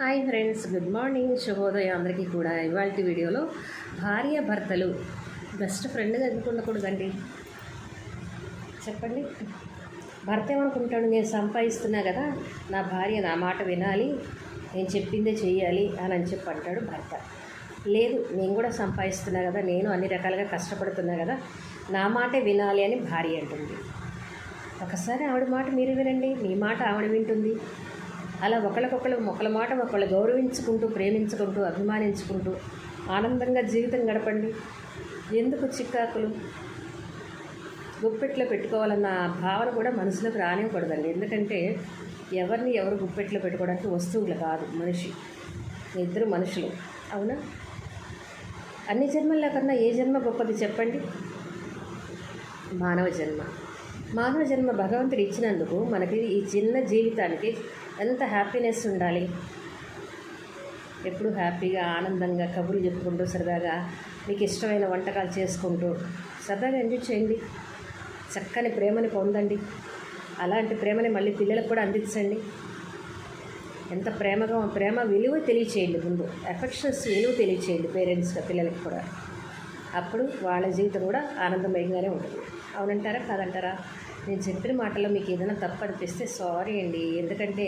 Hi friends, good morning, శుభోదయం అందరికీ కూడా. ఇవాళ వీడియోలో భార్య భర్తలు బెస్ట్ ఫ్రెండ్గా ఎందుకు ఉండకూడదండి చెప్పండి. భర్త ఏమనుకుంటాడు, నేను సంపాదిస్తున్నా కదా, నా భార్య నా మాట వినాలి, నేను చెప్పిందే చెయ్యాలి అని చెప్పి అంటాడు భర్త. లేదు, నేను కూడా సంపాదిస్తున్నా కదా, నేను అన్ని రకాలుగా కష్టపడుతున్నా కదా, నా మాటే వినాలి అని భార్య అంటుంది. ఒకసారి ఆవిడ మాట మీరు వినండి, మీ మాట ఆవిడ వింటుంది. అలా ఒకళ్ళ మాట ఒకళ్ళు గౌరవించుకుంటూ, ప్రేమించుకుంటూ, అభిమానించుకుంటూ ఆనందంగా జీవితం గడపండి. ఎందుకు చిక్కాకులు? గుప్పెట్లో పెట్టుకోవాలన్న భావన కూడా మనసులోకి రానివ్వకూడదండి. ఎందుకంటే ఎవరిని ఎవరు గుప్పెట్లో పెట్టుకోవడానికి వస్తువులు కాదు, మనిషి, ఇద్దరు మనుషులు. అవునా? అన్ని జన్మల కన్నా ఏ జన్మ గొప్పది చెప్పండి? మానవ జన్మ. మానవ జన్మ భగవంతుడు ఇచ్చినందుకు మనకి ఈ చిన్న జీవితానికి ఎంత హ్యాపీనెస్ ఉండాలి. ఎప్పుడు హ్యాపీగా, ఆనందంగా కబుర్లు చెప్పుకుంటూ, సరదాగా మీకు ఇష్టమైన వంటకాలు చేసుకుంటూ సరదాగా ఎంజాయ్ చేయండి. చక్కని ప్రేమని పొందండి. అలాంటి ప్రేమని మళ్ళీ పిల్లలకు కూడా అందించండి. ఎంత ప్రేమ విలువ తెలియచేయండి. ముందు ఎఫెక్షన్స్ విలువ తెలియచేయండి పేరెంట్స్గా పిల్లలకి కూడా. అప్పుడు వాళ్ళ జీవితం కూడా ఆనందమయంగానే ఉంటుంది. అవునంటారా కాదంటారా? నేను చెప్పిన మాటలో మీకు ఏదైనా తప్పు అనిపిస్తే సారీ అండి. ఎందుకంటే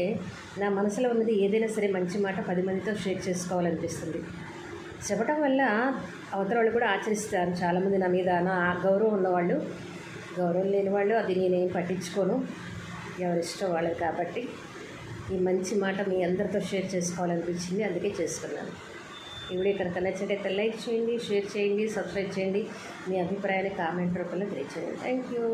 నా మనసులో ఉన్నది ఏదైనా సరే మంచి మాట 10 మందితో షేర్ చేసుకోవాలనిపిస్తుంది. చెప్పటం వల్ల అవతల వాళ్ళు కూడా ఆచరిస్తారు. చాలామంది నా మీద నా గౌరవం ఉన్నవాళ్ళు, గౌరవం లేని వాళ్ళు, అది నేనేం పట్టించుకోను, ఎవరిష్టం వాళ్ళది. కాబట్టి ఈ మంచి మాట మీ అందరితో షేర్ చేసుకోవాలనిపించింది, అందుకే చేసుకున్నాను. ఈ వీడియో కనుక నచ్చినట్లయితే లైక్ చేయండి, షేర్ చేయండి, సబ్స్క్రైబ్ చేయండి. మీ అభిప్రాయాన్ని కామెంట్ రూపంలో తెలియచేయండి. Thank you.